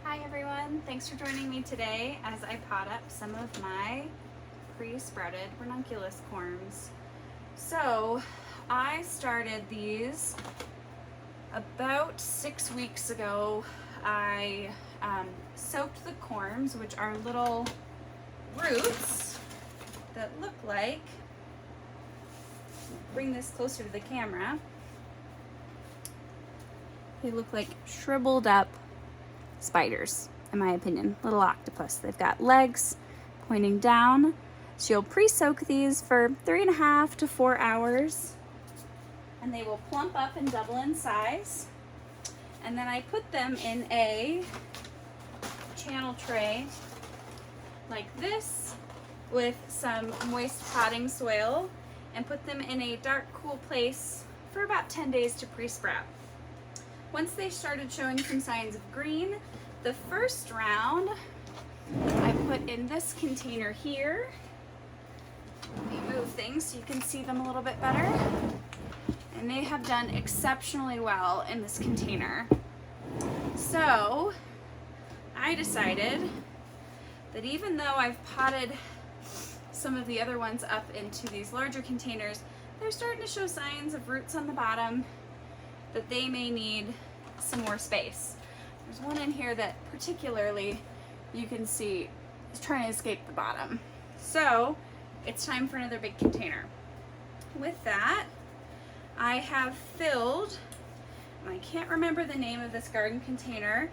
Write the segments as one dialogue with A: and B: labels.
A: Hi everyone, thanks for joining me today as I pot up some of my pre-sprouted Ranuculus corms. So I started these about 6 weeks ago. I soaked the corms, which are little roots that look like, bring this closer to the camera, they look like shriveled up spiders, in my opinion, little octopus. They've got legs pointing down. So you'll pre-soak these for 3.5 to 4 hours, and they will plump up and double in size. And then I put them in a channel tray like this with some moist potting soil and put them in a dark, cool place for about 10 days to pre-sprout. Once they started showing some signs of green, the first round I put in this container here. Let me move things so you can see them a little bit better. And they have done exceptionally well in this container. So I decided that even though I've potted some of the other ones up into these larger containers, they're starting to show signs of roots on the bottom, that they may need some more space. There's one in here that particularly you can see is trying to escape the bottom. So it's time for another big container. With that, I have filled, and I can't remember the name of this garden container.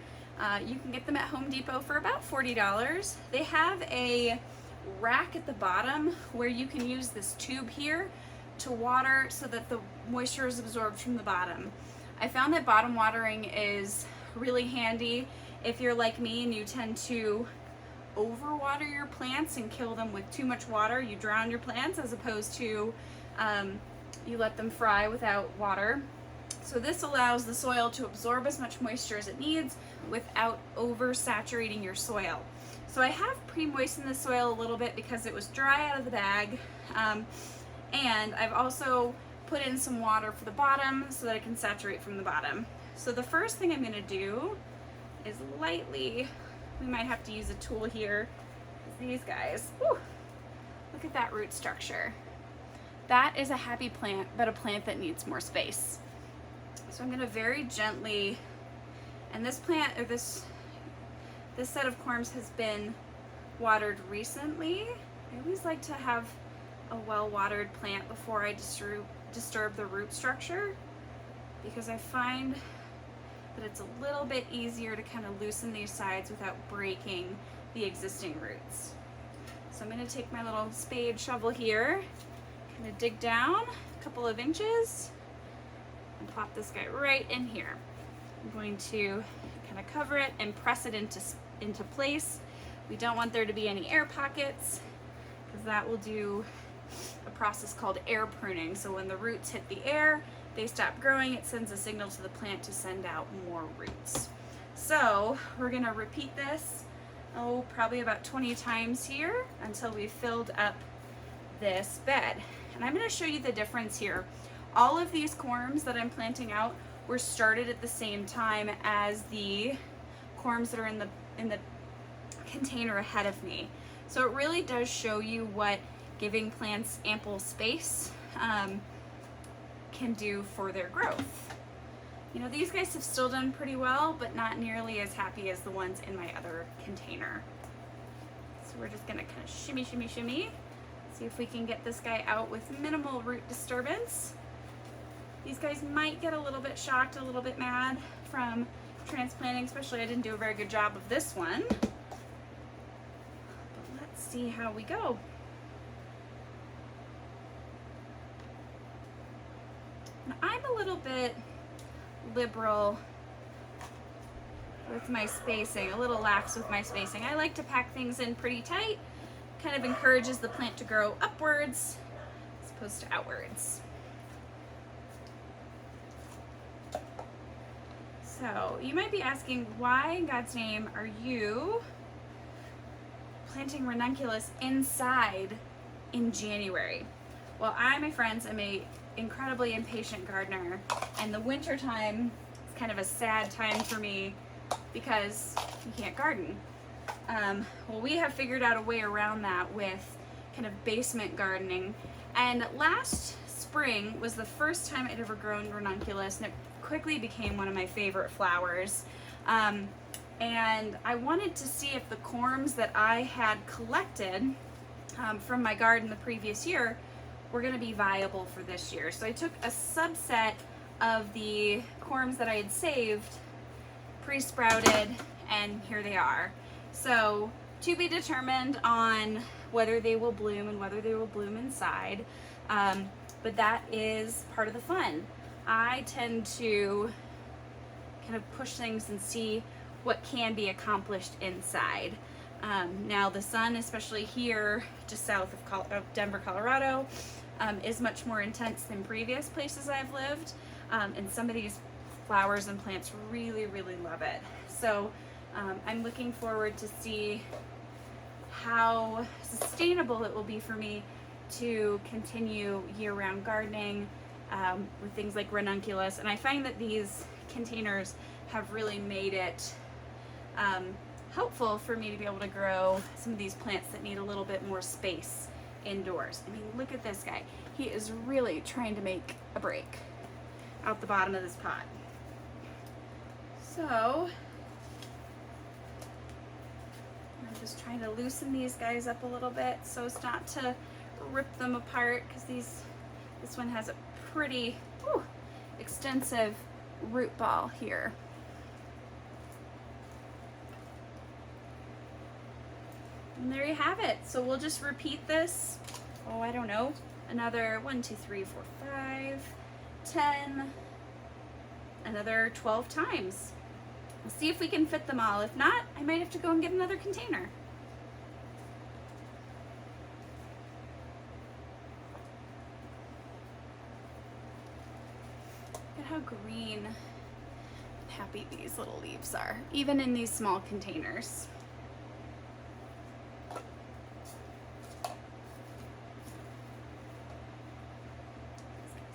A: You can get them at Home Depot for about $40. They have a rack at the bottom where you can use this tube here to water so that the moisture is absorbed from the bottom. I found that bottom watering is really handy if you're like me and you tend to overwater your plants and kill them with too much water. You drown your plants as opposed to you let them fry without water. So this allows the soil to absorb as much moisture as it needs without oversaturating your soil. So I have pre-moistened the soil a little bit because it was dry out of the bag. And I've also put in some water for the bottom so that it can saturate from the bottom. So the first thing I'm gonna do is lightly, we might have to use a tool here, these guys, whew, look at that root structure. That is a happy plant, but a plant that needs more space. So I'm gonna very gently, and this plant, or this set of corms has been watered recently. I always like to have a well-watered plant before I disturb the root structure, because I find that it's a little bit easier to kind of loosen these sides without breaking the existing roots. So I'm going to take my little spade shovel here, kind of dig down a couple of inches and plop this guy right in here. I'm going to kind of cover it and press it into place. We don't want there to be any air pockets, because that will do a process called air pruning. So when the roots hit the air, they stop growing. It sends a signal to the plant to send out more roots. So we're gonna repeat this, probably about 20 times here until we've filled up this bed. And I'm gonna show you the difference here. All of these corms that I'm planting out were started at the same time as the corms that are in the container ahead of me. So it really does show you what giving plants ample space can do for their growth. You know, these guys have still done pretty well, but not nearly as happy as the ones in my other container. So we're just gonna kind of shimmy, shimmy, shimmy. See if we can get this guy out with minimal root disturbance. These guys might get a little bit shocked, a little bit mad from transplanting, especially I didn't do a very good job of this one. But let's see how we go. I'm a little bit liberal with my spacing, a little lax with my spacing. I like to pack things in pretty tight, kind of encourages the plant to grow upwards as opposed to outwards. So you might be asking, why in God's name are you planting Ranuculus inside in January? Well, I, my friends, am a incredibly impatient gardener, and the winter time is kind of a sad time for me because you can't garden. Well, we have figured out a way around that with kind of basement gardening. And last spring was the first time I'd ever grown ranunculus, and it quickly became one of my favorite flowers. And I wanted to see if the corms that I had collected from my garden the previous year were going to be viable for this year. So I took a subset of the corms that I had saved, pre-sprouted, and here they are. So to be determined on whether they will bloom and whether they will bloom inside, but that is part of the fun. I tend to kind of push things and see what can be accomplished inside. Now the sun, especially here just south of Denver, Colorado, is much more intense than previous places I've lived, and some of these flowers and plants really, really love it. So I'm looking forward to see how sustainable it will be for me to continue year-round gardening with things like ranunculus. And I find that these containers have really made it helpful for me to be able to grow some of these plants that need a little bit more space indoors. I mean, look at this guy. He is really trying to make a break out the bottom of this pot. So I'm just trying to loosen these guys up a little bit so as not to rip them apart, because this one has a pretty extensive root ball here. And there you have it. So we'll just repeat this, I don't know, another 1, 2, 3, 4, 5, 10, another 12 times. We'll see if we can fit them all. If not, I might have to go and get another container. Look at how green and happy these little leaves are, even in these small containers.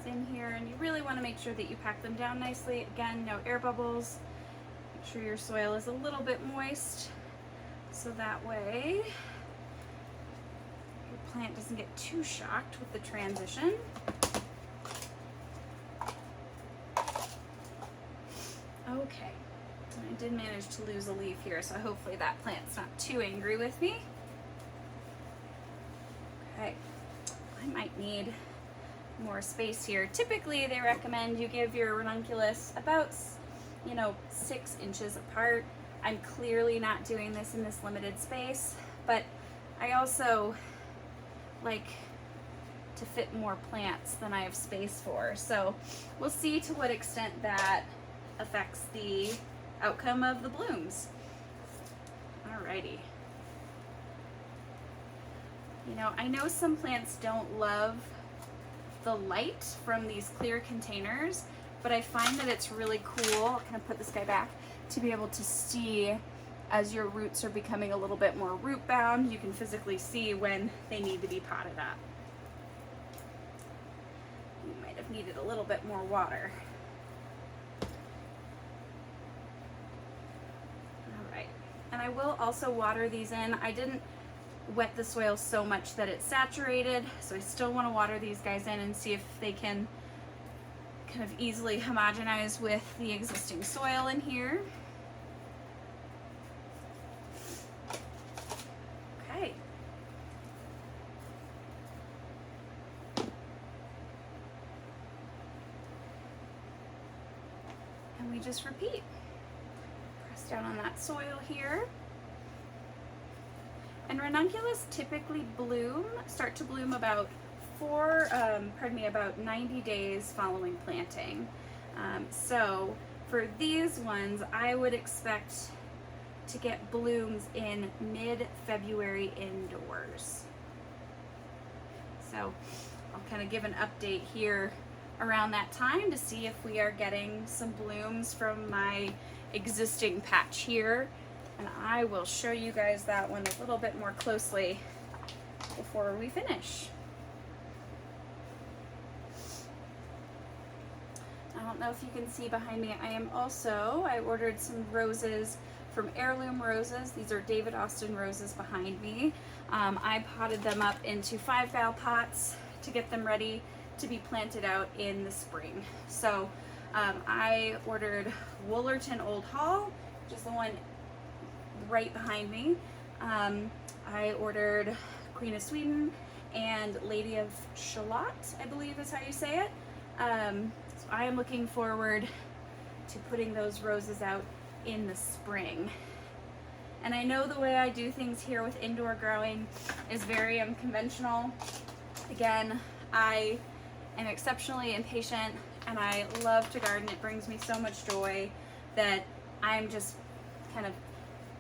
A: In here, and you really want to make sure that you pack them down nicely. Again, no air bubbles. Make sure your soil is a little bit moist, so that way your plant doesn't get too shocked with the transition. Okay, I did manage to lose a leaf here, so hopefully that plant's not too angry with me. Okay, I might need more space here. Typically they recommend you give your ranunculus about 6 inches apart. I'm clearly not doing this in this limited space, but I also like to fit more plants than I have space for, so we'll see to what extent that affects the outcome of the blooms. Alrighty. I know some plants don't love the light from these clear containers, but I find that it's really cool, I'll kind of put this guy back, to be able to see as your roots are becoming a little bit more root bound. You can physically see when they need to be potted up. You might have needed a little bit more water. All right, and I will also water these in. I didn't wet the soil so much that it's saturated, so I still want to water these guys in and see if they can kind of easily homogenize with the existing soil in here. Okay. And we just repeat. Press down on that soil here. And ranunculus typically start to bloom about about 90 days following planting. So for these ones, I would expect to get blooms in mid-February indoors. So I'll kind of give an update here around that time to see if we are getting some blooms from my existing patch here. And I will show you guys that one a little bit more closely before we finish. I don't know if you can see behind me, I ordered some roses from Heirloom Roses. These are David Austin roses behind me. I potted them up into 5-val pots to get them ready to be planted out in the spring. So I ordered Woolerton Old Hall, which is the one right behind me. I ordered Queen of Sweden and Lady of Shalott, I believe is how you say it. So I am looking forward to putting those roses out in the spring. And I know the way I do things here with indoor growing is very unconventional. Again, I am exceptionally impatient and I love to garden. It brings me so much joy that I'm just kind of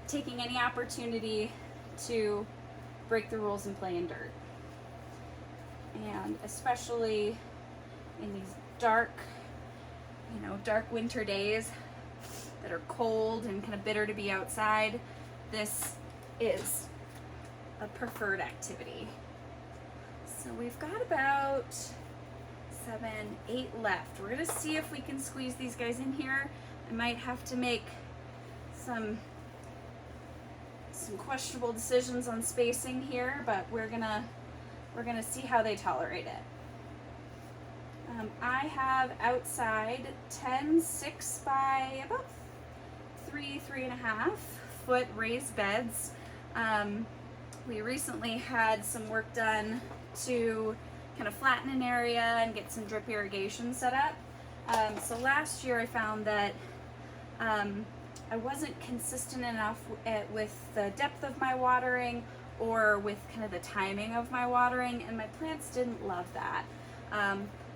A: taking any opportunity to break the rules and play in dirt. And especially in these dark winter days that are cold and kind of bitter to be outside, this is a preferred activity. So we've got about 7, 8 left. We're gonna see if we can squeeze these guys in here. I might have to make some questionable decisions on spacing here, but we're gonna see how they tolerate it. I have outside 10 6 by about 3.5 foot raised beds. We recently had some work done to kind of flatten an area and get some drip irrigation set up. So last year I found that I wasn't consistent enough with the depth of my watering or with kind of the timing of my watering, and my plants didn't love that.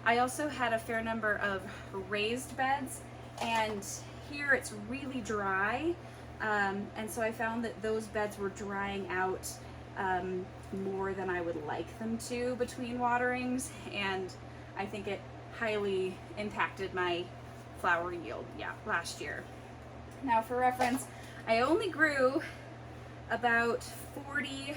A: I also had a fair number of raised beds, and here it's really dry, and so I found that those beds were drying out more than I would like them to between waterings, and I think it highly impacted my flower yield last year. Now for reference, I only grew about 40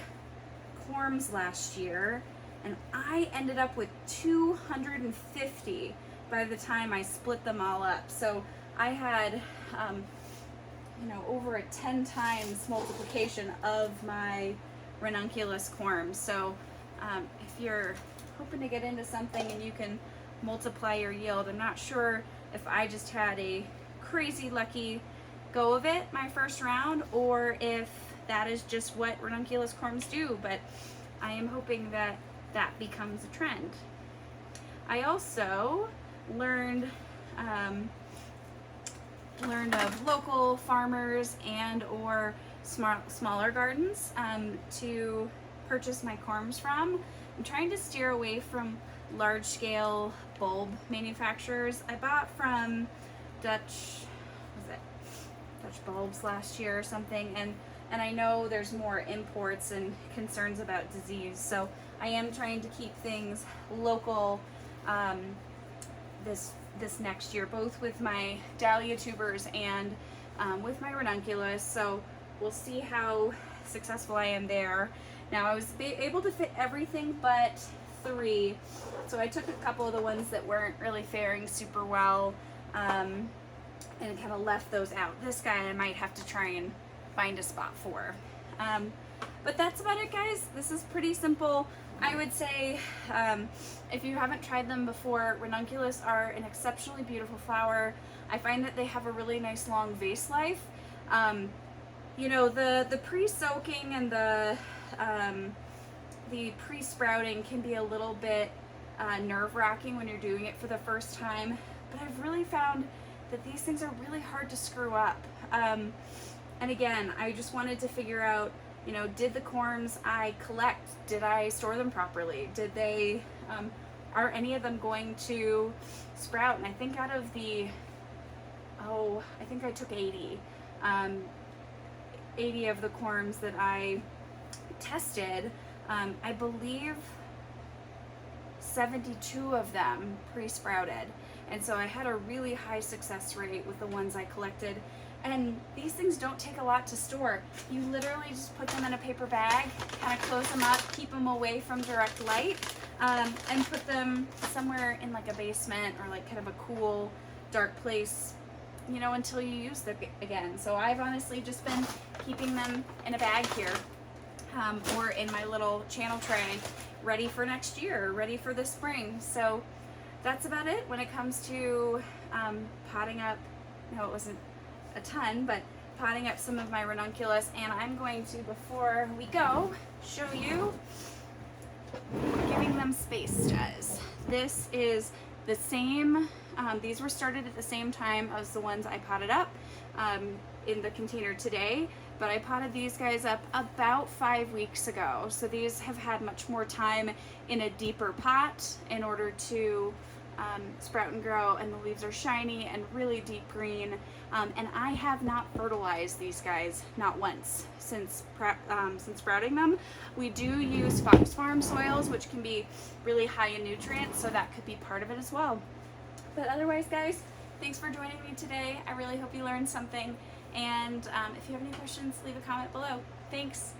A: corms last year, and I ended up with 250 by the time I split them all up. So I had over a 10 times multiplication of my Ranuculus corms. So if you're hoping to get into something and you can multiply your yield, I'm not sure if I just had a crazy lucky go of it my first round, or if that is just what Ranunculus corms do, but I am hoping that that becomes a trend. I also learned of local farmers and or smaller gardens to purchase my corms from. I'm trying to steer away from large-scale bulb manufacturers. I bought from Dutch bulbs last year or something, and I know there's more imports and concerns about disease, so I am trying to keep things local this next year, both with my dahlia tubers and with my ranunculus. So we'll see how successful I am there. Now I was able to fit everything but 3, so I took a couple of the ones that weren't really faring super well and kind of left those out. This guy I might have to try and find a spot for. But that's about it, guys. This is pretty simple. I would say if you haven't tried them before, Ranunculus are an exceptionally beautiful flower. I find that they have a really nice long vase life. You know, the pre-soaking and the pre-sprouting can be a little bit nerve-wracking when you're doing it for the first time, but I've really found that these things are really hard to screw up. And again, I just wanted to figure out, you know, did the corms I collect, did I store them properly? Did they, are any of them going to sprout? And I think out of the, I think I took 80. 80 of the corms that I tested, I believe 72 of them pre-sprouted. And so I had a really high success rate with the ones I collected. And these things don't take a lot to store. You literally just put them in a paper bag, kind of close them up, keep them away from direct light, and put them somewhere in like a basement or like kind of a cool, dark place you know, until you use them again. So I've honestly just been keeping them in a bag here, or in my little channel tray, ready for next year, ready for the spring. So that's about it when it comes to potting up. No, it wasn't a ton, but potting up some of my ranunculus. And I'm going to, before we go, show you what giving them space does. This is the same, these were started at the same time as the ones I potted up in the container today, but I potted these guys up about 5 weeks ago. So these have had much more time in a deeper pot in order to sprout and grow, and the leaves are shiny and really deep green. And I have not fertilized these guys, not once, since sprouting them. We do use Fox Farm soils, which can be really high in nutrients, so that could be part of it as well. But otherwise, guys, thanks for joining me today. I really hope you learned something. And if you have any questions, leave a comment below. Thanks.